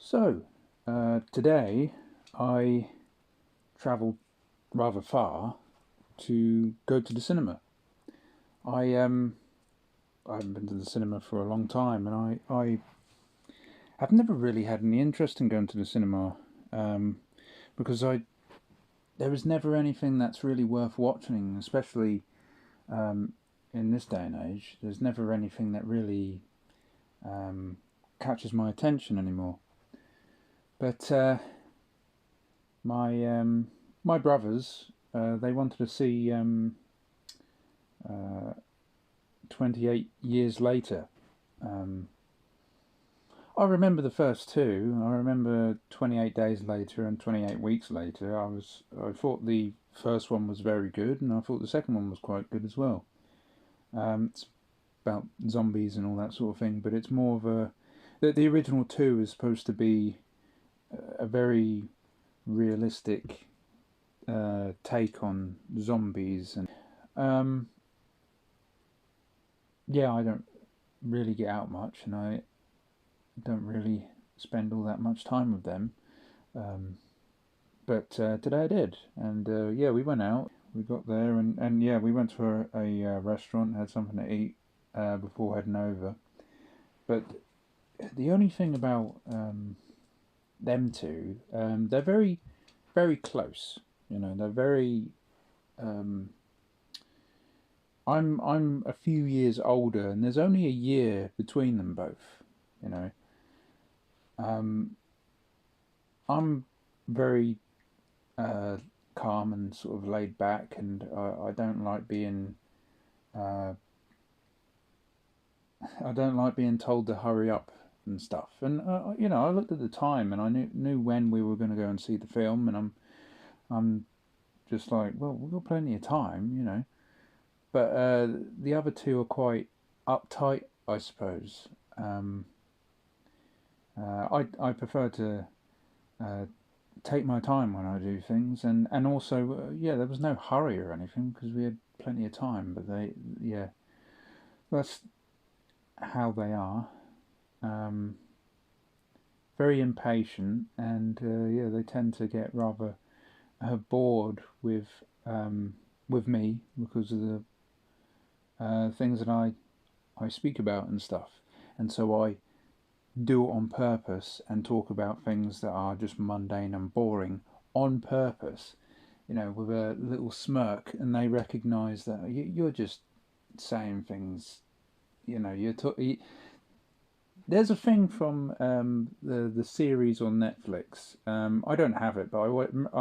So, today I travelled rather far to go to the cinema. I haven't been to the cinema for a long time, and I have never really had any interest in going to the cinema because there was never anything that's really worth watching, especially in this day and age. There's never anything that really catches my attention anymore. But my brothers, they wanted to see 28 Years Later. I remember the first two. I remember 28 Days Later and 28 Weeks Later. I thought the first one was very good, and I thought the second one was quite good as well. It's about zombies and all that sort of thing, but it's more of a... The original two is supposed to be a very realistic take on zombies, and yeah, I don't really get out much, and I don't really spend all that much time with them, but today I did, and yeah, we went out, we got there, and yeah, we went to a restaurant, had something to eat before heading over. But the only thing about them two, they're very, very close. You know, they're very. I'm a few years older, and there's only a year between them both. You know, I'm very calm and sort of laid back, and I don't like being. I don't like being told to hurry up and stuff. And you know, I looked at the time, and I knew when we were going to go and see the film, and I'm just like, well, we've got plenty of time, you know. But the other two are quite uptight, I suppose. I prefer to take my time when I do things, and also yeah, there was no hurry or anything because we had plenty of time. But yeah, that's how they are. Very impatient, and yeah, they tend to get rather bored with me because of the things that I speak about and stuff, and so I do it on purpose and talk about things that are just mundane and boring on purpose, you know, with a little smirk, and they recognise that you're just saying things, you know, there's a thing from the series on Netflix. I don't have it, but I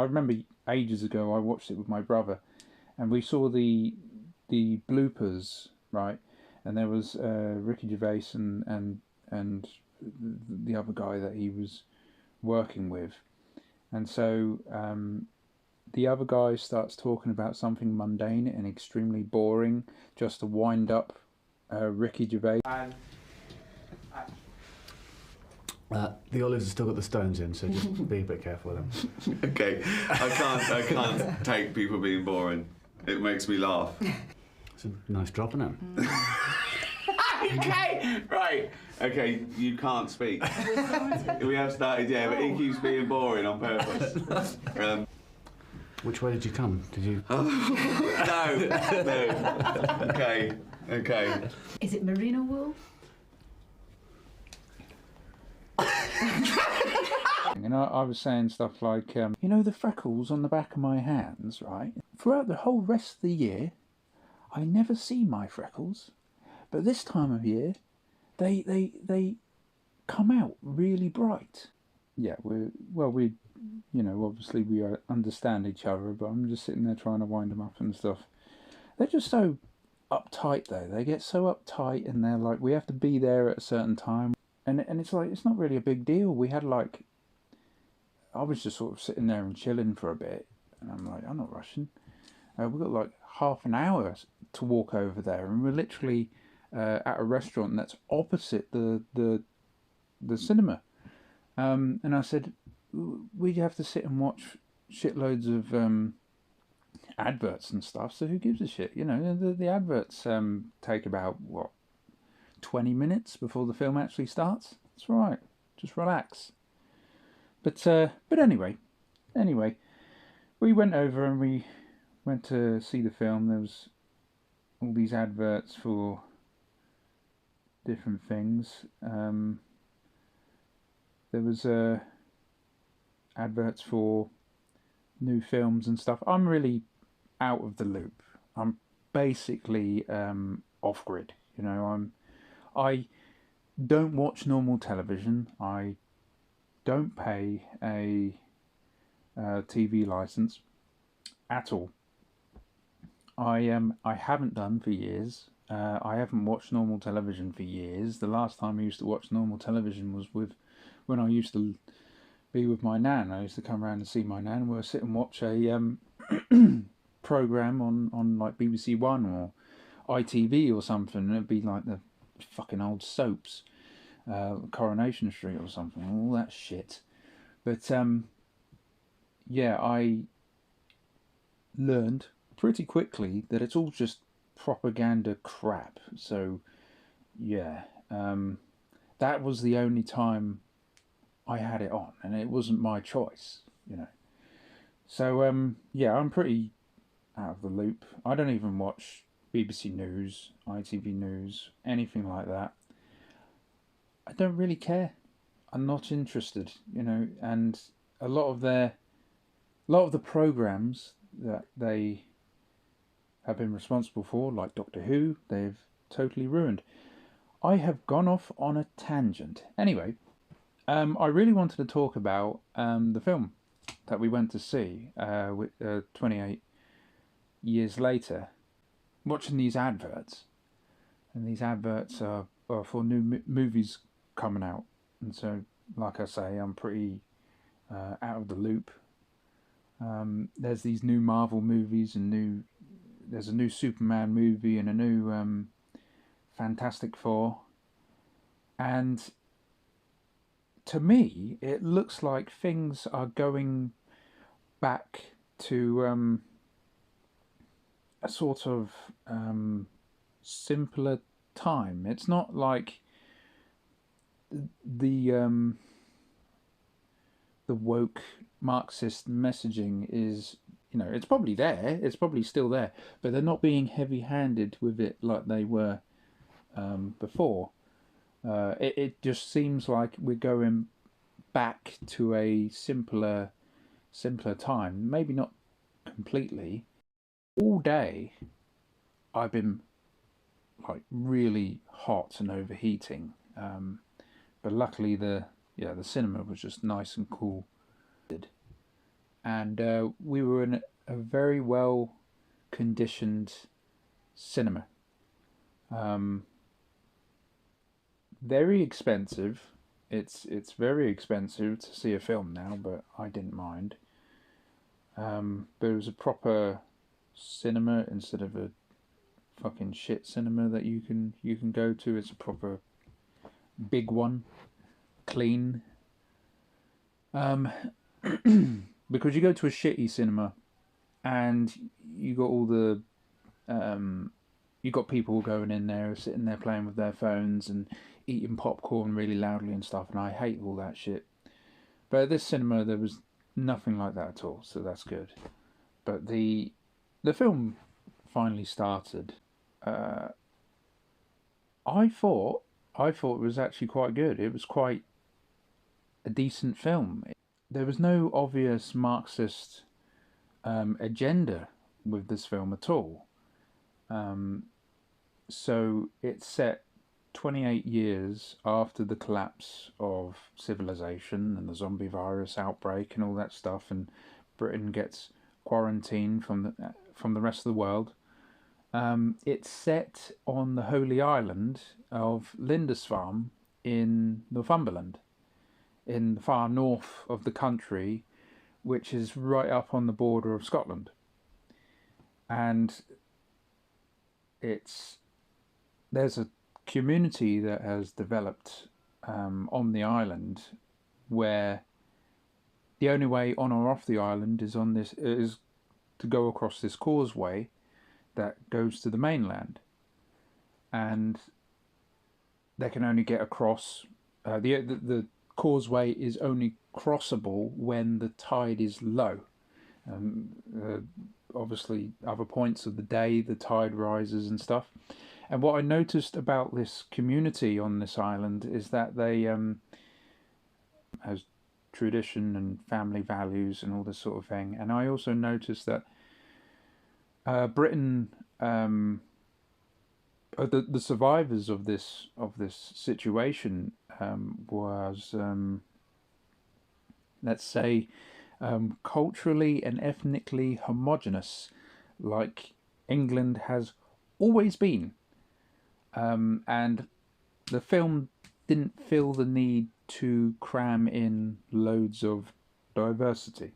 remember ages ago I watched it with my brother, and we saw the bloopers, right? And there was Ricky Gervais and the other guy that he was working with, and so the other guy starts talking about something mundane and extremely boring just to wind up Ricky Gervais. The olives have still got the stones in, so just be a bit careful with them. Okay, I can't take people being boring. It makes me laugh. It's a nice drop, isn't it? Okay, right. Okay, you can't speak. We have started, yeah, but he keeps being boring on purpose. Which way did you come? Did you? No. Okay. Is it merino wool? And I was saying stuff like, you know, the freckles on the back of my hands, right? Throughout the whole rest of the year, I never see my freckles, but this time of year, they come out really bright. Yeah, we you know, obviously we understand each other, but I'm just sitting there trying to wind them up and stuff. They're just so uptight though. They get so uptight, and they're like, we have to be there at a certain time. And it's like, it's not really a big deal. We had like, I was just sort of sitting there and chilling for a bit, and I'm like, I'm not rushing. We've got like half an hour to walk over there, and we're literally at a restaurant that's opposite the cinema. And I said, we have to sit and watch shitloads of adverts and stuff, so who gives a shit? You know, the adverts take about, 20 minutes before the film actually starts. That's right, just relax. But anyway, we went over and we went to see the film. There was all these adverts for different things. There was adverts for new films and stuff. I'm really out of the loop. I'm basically off grid. I don't watch normal television. I don't pay a TV license at all. I haven't done for years. I haven't watched normal television for years. The last time I used to watch normal television was when I used to be with my nan. I used to come around and see my nan. We'll sit and watch a program on like BBC One or ITV or something. And it'd be like the fucking old soaps, Coronation Street or something, all that shit. But yeah, I learned pretty quickly that it's all just propaganda crap. So yeah, that was the only time I had it on, and it wasn't my choice. So yeah, I'm pretty out of the loop. I don't even watch BBC News, ITV News, anything like that. I don't really care. I'm not interested, and a lot of the programs that they have been responsible for, like Doctor Who, they've totally ruined. I have gone off on a tangent. Anyway, I really wanted to talk about the film that we went to see 28 years later. Watching these adverts, and these adverts are for new movies coming out, and so, like I say, I'm pretty out of the loop. There's these new Marvel movies and there's a new Superman movie and a new Fantastic Four, and to me it looks like things are going back to a sort of simpler time. It's not like the woke Marxist messaging is, it's probably there, it's probably still there, but they're not being heavy-handed with it like they were before. It just seems like we're going back to a simpler time. Maybe not completely. All day I've been like really hot and overheating, but luckily the cinema was just nice and cool, and we were in a very well conditioned cinema. Very expensive. It's very expensive to see a film now, but I didn't mind. But it was a proper cinema instead of a fucking shit cinema that you can go to. It's a proper big one, clean. Because you go to a shitty cinema, and you got all the you got people going in there, sitting there playing with their phones and eating popcorn really loudly and stuff, and I hate all that shit. But at this cinema there was nothing like that at all, so that's good. But the film finally started. I thought it was actually quite good. It was quite a decent film. There was no obvious Marxist agenda with this film at all. So it's set 28 years after the collapse of civilization and the zombie virus outbreak and all that stuff, and Britain gets quarantined from the rest of the world. It's set on the holy island of Lindisfarne in Northumberland, in the far north of the country, which is right up on the border of Scotland. And there's a community that has developed on the island, where the only way on or off the island is to go across this causeway that goes to the mainland, and they can only get across. The causeway is only crossable when the tide is low. Obviously, other points of the day, the tide rises and stuff. And what I noticed about this community on this island is that they has tradition and family values and all this sort of thing. And I also noticed that Britain, the survivors of this situation was, let's say, culturally and ethnically homogenous, like England has always been. And the film didn't feel the need to cram in loads of diversity.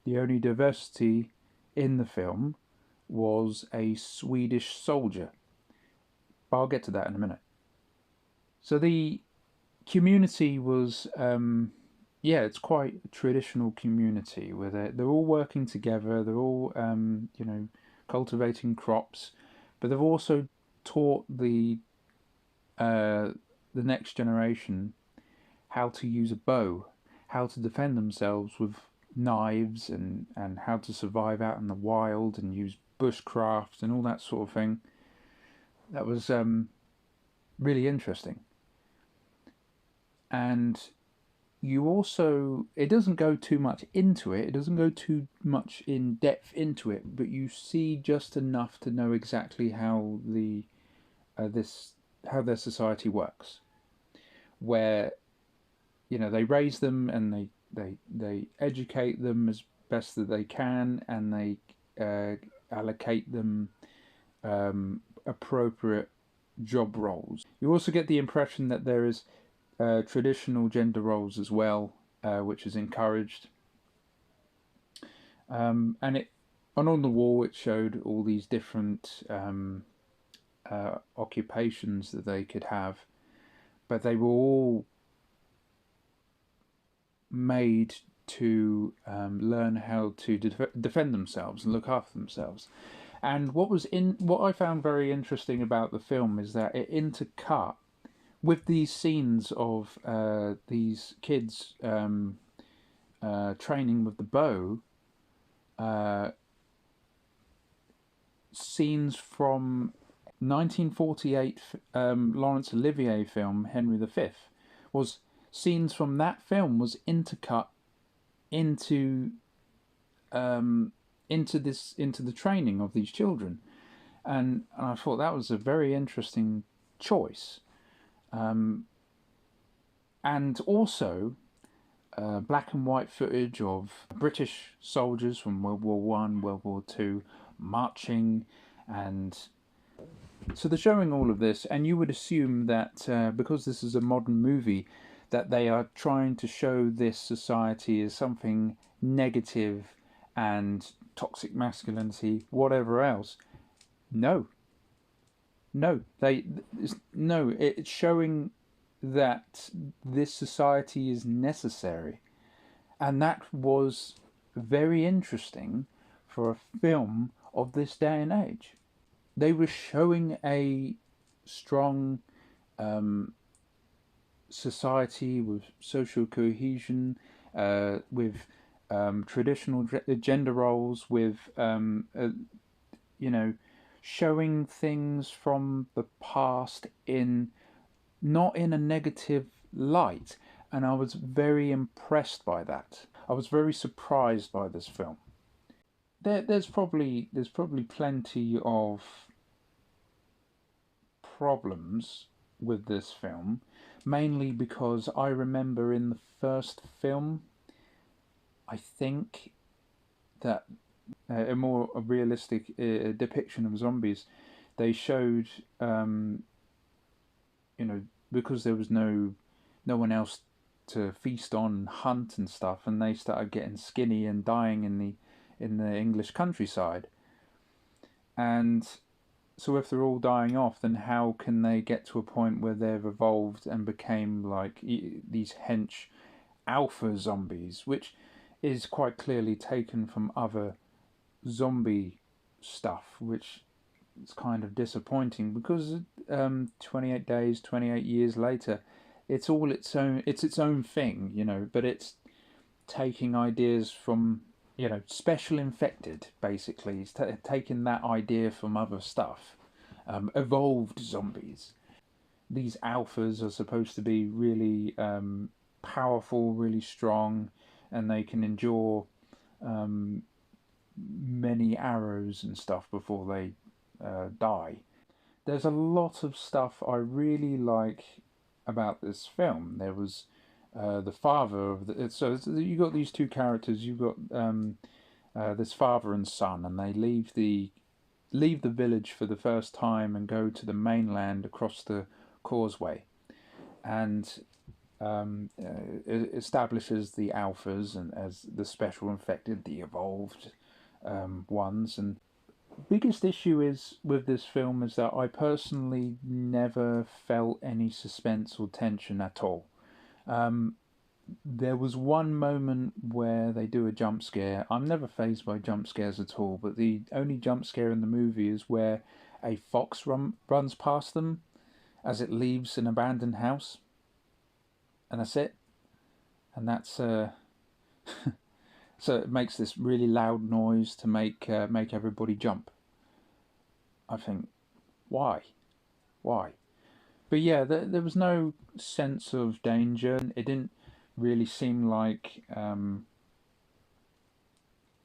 The only diversity in the film was a Swedish soldier. But I'll get to that in a minute. So the community was, it's quite a traditional community where they're all working together. They're all, cultivating crops, but they've also taught the next generation how to use a bow, how to defend themselves with knives, and how to survive out in the wild and use bushcraft and all that sort of thing. That was really interesting. And you also, it doesn't go too much into it, it doesn't go too much in depth into it, but you see just enough to know exactly how how their society works, where they raise them and they educate them as best that they can, and they allocate them appropriate job roles. You also get the impression that there is traditional gender roles as well, which is encouraged. And on the wall it showed all these different occupations that they could have, but they were all made to learn how to defend themselves and look after themselves. And what I found very interesting about the film is that it intercut with these scenes of these kids training with the bow, scenes from 1948 Laurence Olivier film Henry V. was scenes from that film was intercut into the training of these children, and I thought that was a very interesting choice. And also black and white footage of British soldiers from World War One, World War Two, marching, and so they're showing all of this, and you would assume that because this is a modern movie, that they are trying to show this society as something negative and toxic masculinity, whatever else. No, it's showing that this society is necessary, and that was very interesting for a film of this day and age. They were showing a strong society with social cohesion, with traditional gender roles, with showing things from the past not in a negative light, and I was very impressed by that. I was very surprised by this film. There's probably plenty of problems with this film, mainly because I remember in the first film, I think that a more realistic depiction of zombies, they showed, because there was no one else to feast on and hunt and stuff, and they started getting skinny and dying in the English countryside. And so if they're all dying off, then how can they get to a point where they've evolved and became like these hench alpha zombies, which is quite clearly taken from other zombie stuff, which is kind of disappointing because 28 days, 28 years later, it's all its own. It's its own thing, you know. But it's taking ideas from, you know, Special Infected. Basically, it's taking that idea from other stuff. Evolved zombies. These alphas are supposed to be really powerful, really strong, and they can endure many arrows and stuff before they die. There's a lot of stuff I really like about this film. There was the father of the, so you got these two characters. You've got this father and son, and they leave the village for the first time and go to the mainland across the causeway, and it establishes the alphas and as the special infected, the evolved ones. And biggest issue is with this film is that I personally never felt any suspense or tension at all. There was one moment where they do a jump scare. I'm never fazed by jump scares at all, but the only jump scare in the movie is where a fox runs past them as it leaves an abandoned house, and that's it. And that's so it makes this really loud noise to make everybody jump. I think, why? But yeah, there was no sense of danger. It didn't really seem like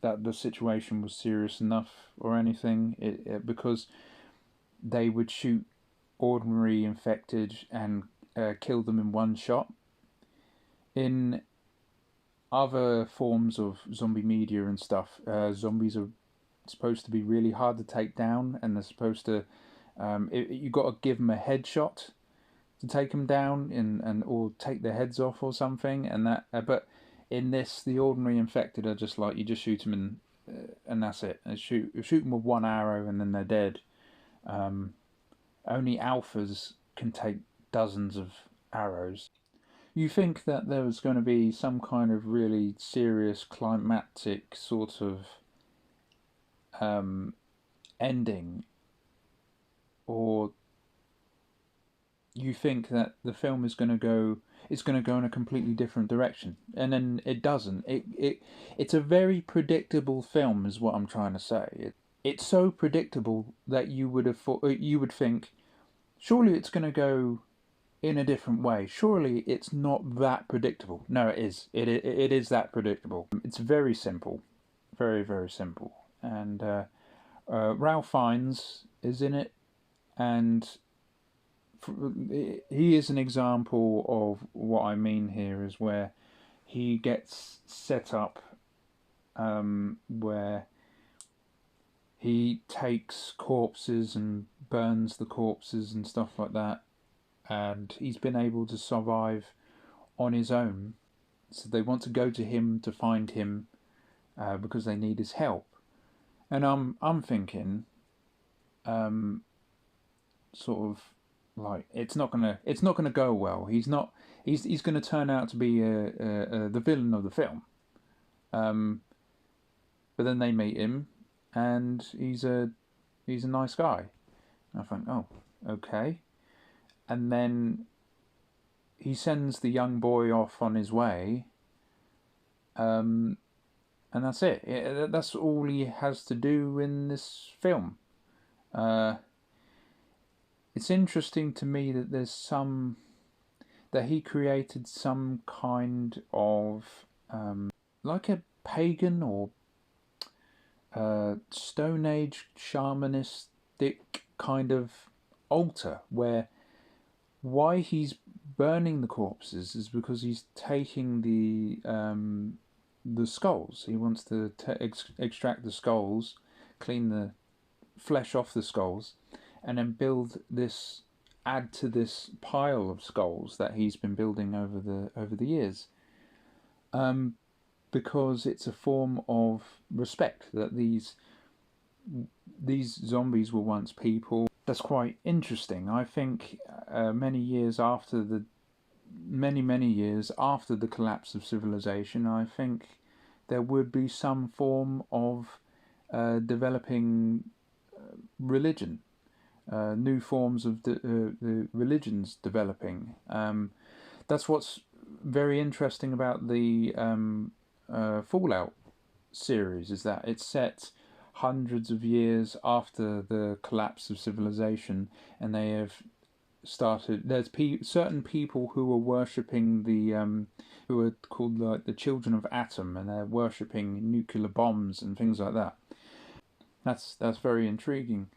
that the situation was serious enough or anything. Because they would shoot ordinary infected and kill them in one shot. In other forms of zombie media and stuff, zombies are supposed to be really hard to take down, and they're supposed to you got to give them a headshot to take them down, and or take their heads off or something. And that, but in this, the ordinary infected are just like, you just shoot them and that's it. And shoot them with one arrow and then they're dead. Only alphas can take dozens of arrows. You think that there was going to be some kind of really serious climactic sort of ending, or you think that the film is going to go in a completely different direction, and then it doesn't. It's a very predictable film, is what I'm trying to say. It's so predictable that you would think, surely it's going to go in a different way. Surely it's not that predictable. No, it is. It is that predictable. It's very simple, very, very simple. And Ralph Fiennes is in it, and he is an example of what I mean here, is where he gets set up where he takes corpses and burns the corpses and stuff like that, and he's been able to survive on his own. So they want to go to him to find him because they need his help. And I'm thinking, sort of like, it's not gonna go well. He's gonna turn out to be the villain of the film. But then they meet him, and he's a nice guy. And I think, oh, okay. And then he sends the young boy off on his way, and that's it. That's all he has to do in this film. It's interesting to me that that he created some kind of like a pagan or Stone Age shamanistic kind of altar, where why he's burning the corpses is because he's taking the skulls. He wants to extract the skulls, clean the flesh off the skulls, and then add to this pile of skulls that he's been building over the years. Because it's a form of respect that these zombies were once people. That's quite interesting. I think many years after the collapse of civilization, I think there would be some form of developing religion, new forms of the religions developing. That's what's very interesting about the Fallout series, is that it's set hundreds of years after the collapse of civilization, and they have started. There's certain people who are worshipping who are called like the children of Atom, and they're worshipping nuclear bombs and things like that. That's very intriguing.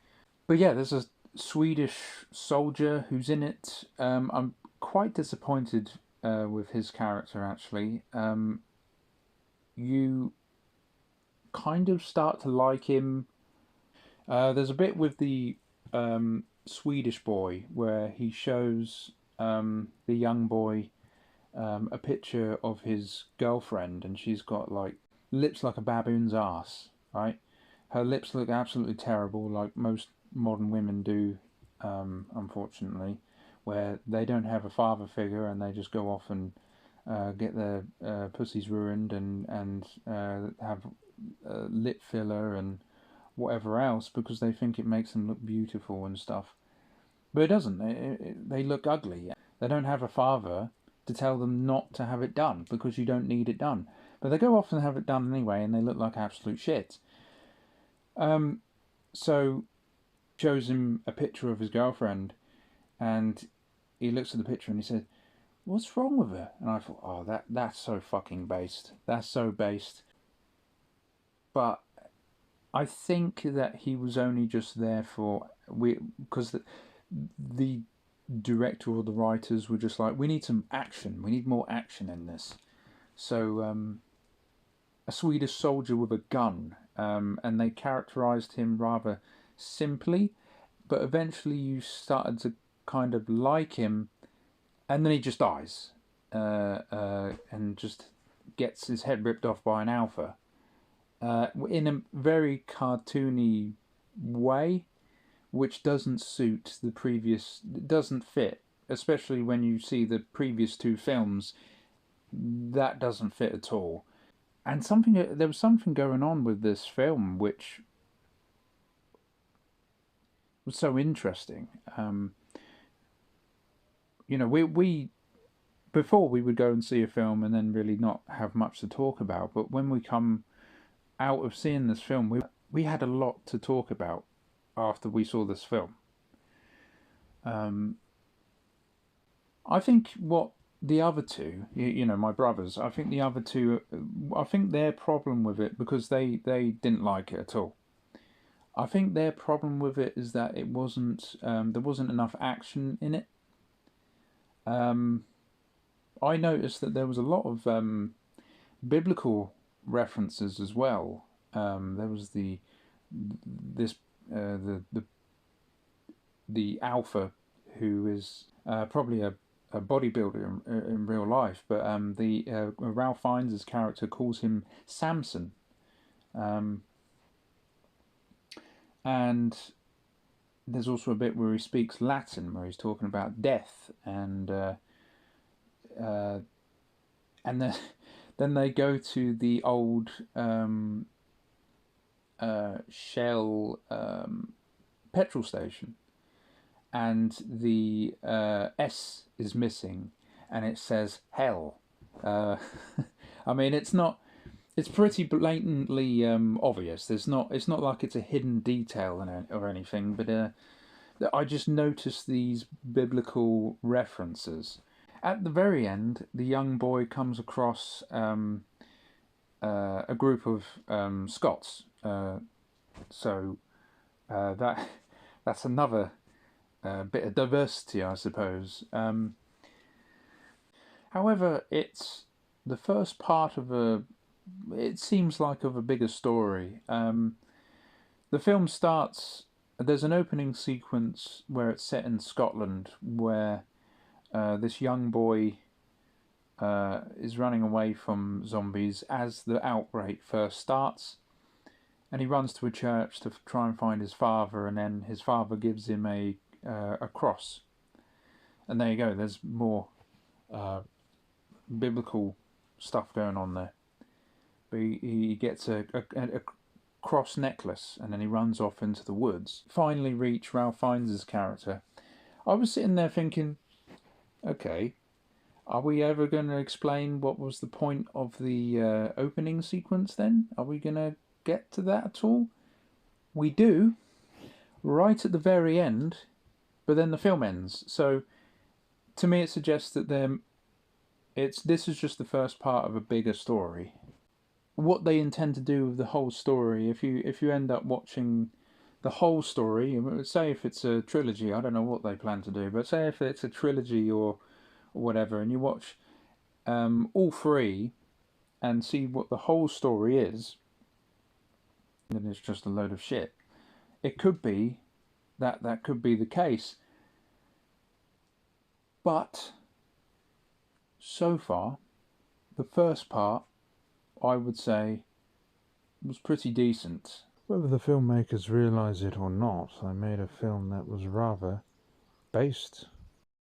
But yeah, there's a Swedish soldier who's in it. I'm quite disappointed with his character, actually. You kind of start to like him. There's a bit with the Swedish boy where he shows the young boy a picture of his girlfriend, and she's got like lips like a baboon's ass, right? Her lips look absolutely terrible, like most modern women do, unfortunately, where they don't have a father figure and they just go off and get their pussies ruined and have lip filler and whatever else because they think it makes them look beautiful and stuff. But it doesn't. They look ugly. They don't have a father to tell them not to have it done because you don't need it done. But they go off and have it done anyway, and they look like absolute shit. So shows him a picture of his girlfriend, and he looks at the picture and he said, "What's wrong with her?" And I thought, "Oh, that's so fucking based. That's so based." But I think that he was only just there because the director or the writers were just like, we need some action. We need more action in this. So a Swedish soldier with a gun, and they characterized him rather simply, but eventually you started to kind of like him, and then he just dies and just gets his head ripped off by an alpha in a very cartoony way, which doesn't suit the previous, doesn't fit, especially when you see the previous two films. That doesn't fit at all. And there was something going on with this film which was so interesting. We before we would go and see a film and then really not have much to talk about, but when we come out of seeing this film, we had a lot to talk about after we saw this film. I think what the other two, my brothers, I think the other two, I think their problem with it, because they didn't like it at all. I think their problem with it is that it wasn't, there wasn't enough action in it. I noticed that there was a lot of biblical references as well. There was the alpha, who is probably a bodybuilder in real life, but Ralph Fiennes' character calls him Samson, and there's also a bit where he speaks Latin, where he's talking about death, and then they go to the old Shell petrol station, and the S is missing, and it says hell. I mean, it's pretty blatantly obvious. It's not like it's a hidden detail or anything, but I just noticed these biblical references. At the very end, the young boy comes across a group of Scots. So that's another bit of diversity, I suppose. However, it's the first part of it seems like of a bigger story. The film starts, there's an opening sequence where it's set in Scotland, where this young boy is running away from zombies as the outbreak first starts, and he runs to a church to try and find his father, and then his father gives him a cross. And there you go, there's more biblical stuff going on there. But he gets a cross necklace, and then he runs off into the woods. Finally reach Ralph Fiennes' character. I was sitting there thinking, okay, Are we ever going to explain what was the point of the opening sequence then? Are we going to get to that at all? We do, right at the very end, but then the film ends. So, to me, it suggests that this is just the first part of a bigger story. What they intend to do with the whole story, if you end up watching the whole story, say if it's a trilogy, I don't know what they plan to do, but say if it's a trilogy or whatever, and you watch all three and see what the whole story is, then it's just a load of shit. It could be that could be the case. But so far, the first part, I would say, was pretty decent. Whether the filmmakers realise it or not, I made a film that was rather based